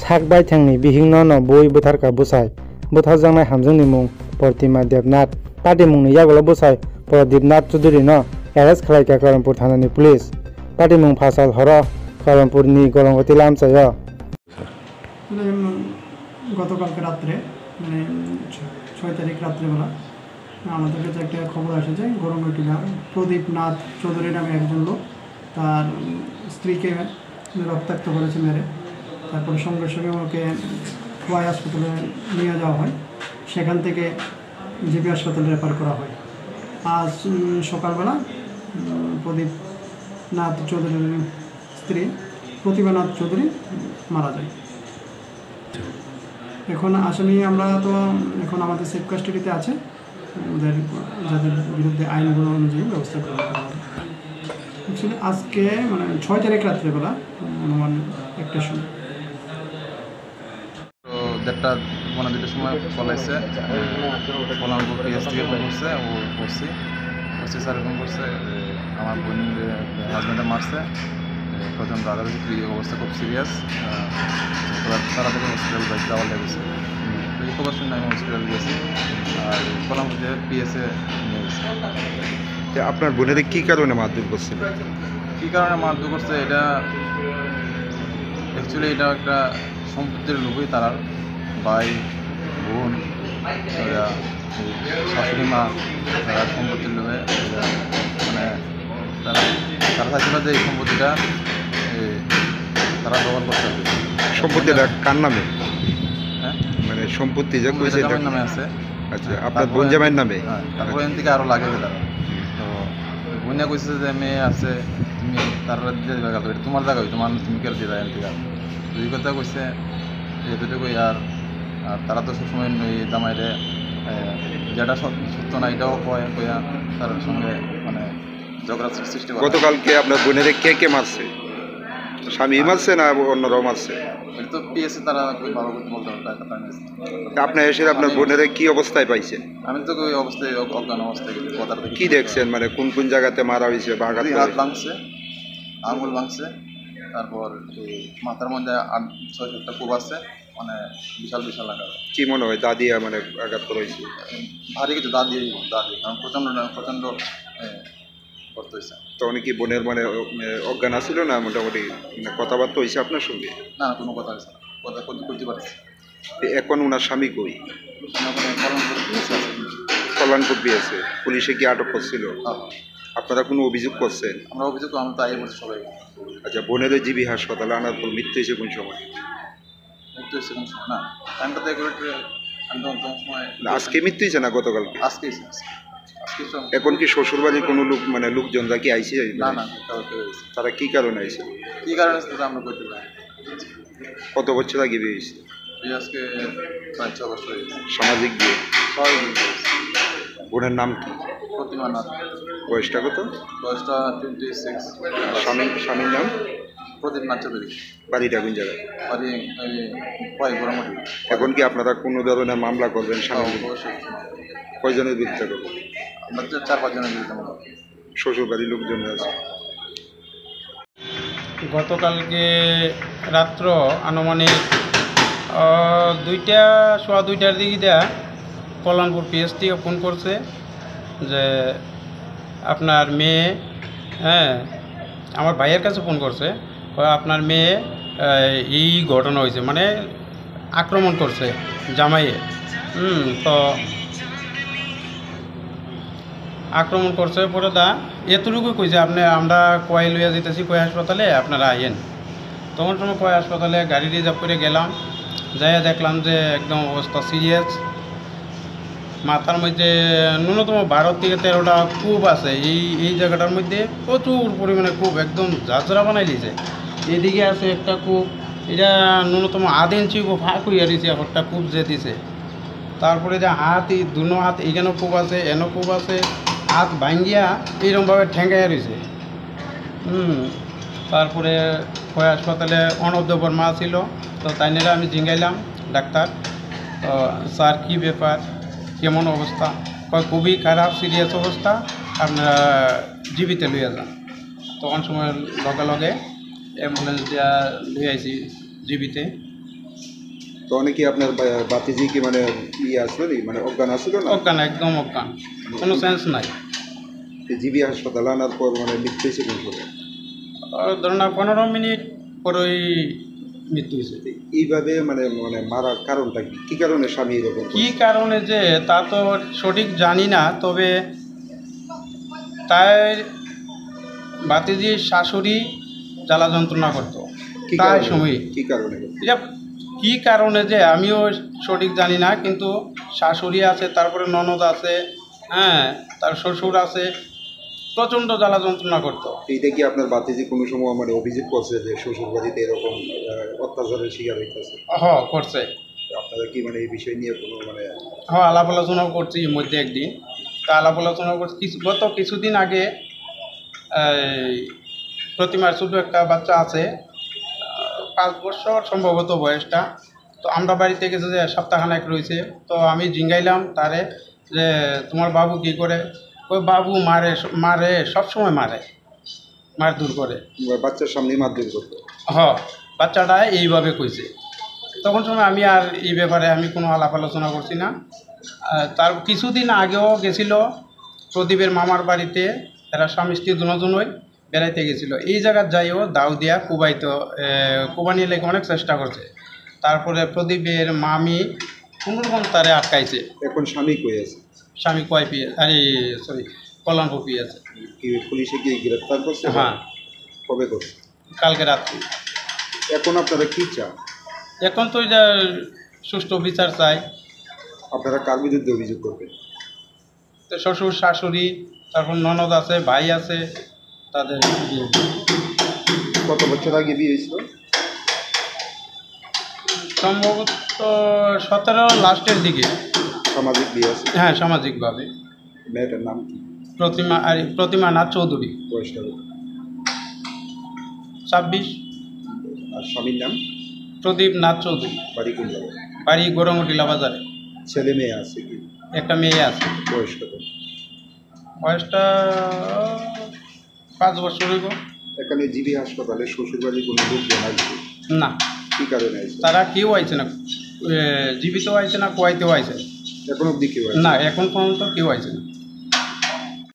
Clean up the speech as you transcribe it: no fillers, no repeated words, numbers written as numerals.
sakbai thangni bihing no boi butharka busai butharjangnai hamjungni mung Portima Devnath party mungni yagola busai Pradipnath Choudhury no arrest khlaika Karanpur thanani police party mung phasal horo Karanpur ni Golongoti lamchayo গতকালকে রাত্রে মানে 6 তারিখ রাত্রেবেলা আমাদের কাছে একটা খবর আসে যে গরমটি প্রদীপনাথ চৌধুরী নামে একজন লোক তার স্ত্রীকে রক্তাক্ত করেছে মেরে তারপরে সঙ্গে সঙ্গে ওকে খোয়াই হাসপাতালে নিয়ে যাওয়া হয় সেখান থেকে জিবি হাসপাতালে রেফার করা হয় আজ সকালবেলা প্রদীপনাথ চৌধুরীর স্ত্রী প্রতিভানাথ চৌধুরী মারা যায় এখন আসামি আমরা তো এখন আমাদের সেফ কাস্টাডিতে আছে ওদের যাদের বিরুদ্ধে আইন অনুযায়ী ব্যবস্থা গ্রহণ করা হবে অ্যাকচুয়ালি আজকে মানে 6 তারিখ রাত্রেবেলা অনুমান একটা সময় তো দেড়টা মানে দুটোর সময় পলাইছে পলানপুর পিএস থেকে ফোন করছে ও করছি স্যার ফোন করছে আমার বোনের হাজব্যান্ডে মারছে প্রচণ্ড আঘাতী অবস্থা খুব সিরিয়াস তাড়াতাড়ি হসপিটাল যাওয়ার লেগেছে এই খবর শুনে আমি হসপিটাল গেছি আর পলানপুর পিএসে নিয়ে গেছি। আপনার বোনের কী কারণে মারধর করছে? কী কারণে মারধর করছে এটা অ্যাকচুয়ালি এটা একটা সম্পত্তির লোভই তার ভাই বোন শাশুড়ি মা তারা সম্পত্তির লোভে মানে তারা চাইছিল যে এই সম্পত্তিটা তারা দখল করতে হবে। সম্পত্তিটা কার নামে? হ্যাঁ মানে সম্পত্তি যে জামাইয়ের নামে আছে। আচ্ছা আপনার বোন জামাইয়ের নামে? হ্যাঁ তারপরে এখান থেকে আরও লাগে তারা তো বোনিয়া কইছে যে মেয়ে আছে তুমি তারা দিয়ে দেবে গেল এটা তোমার জায়গা তোমার তুমি কেউ দিয়ে দেয় এখান থেকে দুই কথা কইছে এতটুকুই আর তারা তো সবসময় ওই জামাইরে যেটা সত্য না এটাও কয়া তার সঙ্গে মানে ঝগড়া সৃষ্টি করে। গতকালকে আপনার বোনের কে মারছে? স্বামী মারছে না অন্যরাও মারছে? এটা তো পিএসে তারা ভালো করতে বলতে পারে। আপনি এসে আপনার বোনের কি অবস্থায় পাইছেন? আমি তো ওই অবস্থায় অজ্ঞান অবস্থায় গেছি। কি দেখছেন মানে কোন কোন জায়গাতে মারা হয়েছে? হাত ভাঙছে, আঙুল ভাঙছে, তারপর এই মাথার মধ্যে 8-6টা কোপ আছে, মানে বিশাল বিশাল আঘাত। কি মনে হয় দাদি মানে আঘাত করা হয়েছে? ভারী কিছু দাদি কারণ প্রচণ্ড করতে হয়েছে। তখন কি বোনের মানে অজ্ঞান আসছিল না মোটামুটি কথাবার্তা হয়েছে আপনার সঙ্গে? না কোনো কথা হয়েছে না, কথা করতে পারছি। এখন ওনার স্বামী কই? কল্যাণপুর পেয়েছে। পুলিশে কি আটক করছিল? আপনারা কোনো অভিযোগ করছেন? আমরা অভিযোগ আমরা তাই বলছি সবাই। আচ্ছা বোনের জিবি হাসপাতালে আনার পর মৃত্যু হয়েছে কোন সময়? মৃত্যু হয়েছে কোন সময় না টাইমটা তো সময় আজকে মৃত্যু হয়েছে না গতকালকে? আজকে এখন কি শ্বশুরবাড়ির কোনো লোক মানে লোকজনরা কি আইসে? না তারা কি কারণে আইসে? কি কারণে আমরা করতে পারি। কত বছর আগে বিয়ে হয়েছে? আজকে 5-6 বছর হয়েছে। সামাজিক বিয়ে? বোনের নাম কি? প্রতিমানাথ। বয়সটা কত? বয়সটা 26। স্বামীর নাম? প্রদীপনাথ চৌধুরী। বাড়িটা কোন জায়গায়? বাড়ি গোড়ামাটি। এখন কি আপনারা কোনো ধরনের মামলা করবেন? অবশ্যই। কয়জনের বিরুদ্ধে করবেন? আমরা 4-5 জনের বিরুদ্ধে মামলা। শ্বশুর বাড়ির লোকজন আছে? গতকালকে রাত্র আনুমানিক 2টার দিকে দেয়া কল্যাণপুর পিএস থেকে ফোন করছে যে আপনার মেয়ে, হ্যাঁ আমার ভাইয়ের কাছে ফোন করছে, আপনার মেয়ে এই ঘটনা হয়েছে, মানে আক্রমণ করছে জামাইয়ে। তো আক্রমণ করছে পরে এতটুকু কইছে আমরা কয় লইয়া যেতেছি কয় হাসপাতালে, আপনারা আইয়েন। তখন সময় কয় হাসপাতালে গাড়ি রিজার্ভ করে গেলাম, যাইয়া দেখলাম যে একদম অবস্থা সিরিয়াস। মাথার মধ্যে ন্যূনতম 12 থেকে 13টা কূপ আছে। এই জায়গাটার মধ্যে প্রচুর পরিমাণে কূপ, একদম ঝাঁঝরা বানাই দিয়েছে। এদিকে আছে একটা কূপ, এটা ন্যূনতম 1.5 ইঞ্চি কূপ ফাঁক হইয়া দিয়েছে, একটা কূপ যে দিছে। তারপরে যে দুনো হাত এইখানেও কূপ আছে, এনও কূপ আছে, হাত ভাঙ্গিয়া এইরকমভাবে ঠেঙ্গাইয়া রয়েছে। তারপরে কয় হাসপাতালে অনবদ্যপর মা ছিল, তো তাই নিয়ে আমি জিঙ্গাইলাম ডাক্তার, তো স্যার কী ব্যাপার, কেমন অবস্থা? খুবই খারাপ সিরিয়াস অবস্থা, আপনারা জীবিতে লইয়া যান। তখন সময় লগে লগে অ্যাম্বুলেন্স দিয়া লই আইছি জীবিতে। তো অনেকে আপনার বাতিজি কি মানে আসলো নি মানে অজ্ঞান আসলো না অজ্ঞান, একদম অজ্ঞান, কোনো সেন্স নাই। জিবি হাসপাতালে আনার পর মানে মৃত্যু হয়েছে কোন সময়? ধরুন না 15 মিনিট পরেই মৃত্যু হয়েছে। এইভাবে মানে মানে মারার কারণটা কি কি কারণে স্বামী এরকম কী কারণে যে তা তো সঠিক জানি না, তবে তাই ভাতিজির শাশুড়ি জ্বালা যন্ত্রণা করতো কি তাই কারণে সময়। কি কারণে এটা কী কারণে যে আমিও সঠিক জানি না, কিন্তু শাশুড়ি আছে, তারপরে ননদ আছে, হ্যাঁ, তার শ্বশুর আছে, প্রচণ্ড জ্বালা যন্ত্রণা করতো। এইটা কি আপনার বাতিজি কোনো সময় মানে অভিযোগ করছে যে শ্বশুর বাড়িতে এরকম অত্যাচারের শিকার হইতেছে? করছে। আপনারা কি মানে এই বিষয় নিয়ে কোনো মানে আলাপ আলোচনাও করছি এর মধ্যে একদিন। তা আলাপ আলোচনা করছি গত কিছুদিন আগে। এই প্রতিমার ছোটো একটা বাচ্চা আছে, 5 বছর সম্ভবত বয়সটা। তো আমরা বাড়িতে গেছে যে সপ্তাহখানেক রয়েছে, তো আমি জিঙ্গাইলাম তারে যে তোমার বাবু কী করে? ওই বাবু মারে সবসময় মারধর করে। বাচ্চার সামনে মারধর করতো? বাচ্চাটা এইভাবে কইছে। তখন সময় আমি আর এই ব্যাপারে আমি কোনো আলাপ আলোচনা করছি না। তার কিছুদিন আগেও গেছিল প্রদীপের মামার বাড়িতে, এরা স্বামী স্ত্রী দুজনই বেড়াইতে গেছিলো। এই জায়গার যাইও দাও দিয়া কুবানিয়ে লেগে অনেক চেষ্টা করছে। তারপরে প্রদীপের মামি কোনোরকম তারে আটকাইছে। এখন স্বামী কই আছে? স্বামী কয় পিয়ে কল্যাণপুর পিয়েছে। কি পুলিশে কি গ্রেফতার করছে? হ্যাঁ, কবে করছে? কালকে রাত্রি। এখন আপনারা কি চান? এখন তো এটা সুষ্ঠু বিচার চাই। আপনারা কার বিরুদ্ধে অভিযোগ করবেন? তো শ্বশুর শাশুড়ি, তারপর ননদ আছে, ভাই আছে, তাদের কত বছর আগে বিয়ে হয়েছিল? সম্ভবত 17 লাস্টের দিকে। সামাজিক বিয়ে আছে? হ্যাঁ, সামাজিকভাবে। মেয়েটার নাম কি? প্রতিমা নাথ চৌধুরী। বয়সটা? 26। আর স্বামীর নাম? প্রদীপ নাথ চৌধুরী। বাড়ি কোন জায়গায়? বাড়ি গরমটিলা বাজারে। ছেলে মেয়ে আছে কি? একটা মেয়ে আছে। বয়স কত? বয়সটা 5 বছর হইব। এখানে জিবি হাসপাতালে শ্বশুরবাড়ির কোনো লোকজন আসবে না, কি কারণে আসবে? তারা কেউ আইছে না, জীবিত আইছে না, কোয়াইতেও আইছে এখন অব্দি কেউ না, এখন পর্যন্ত কেউ আইছে না।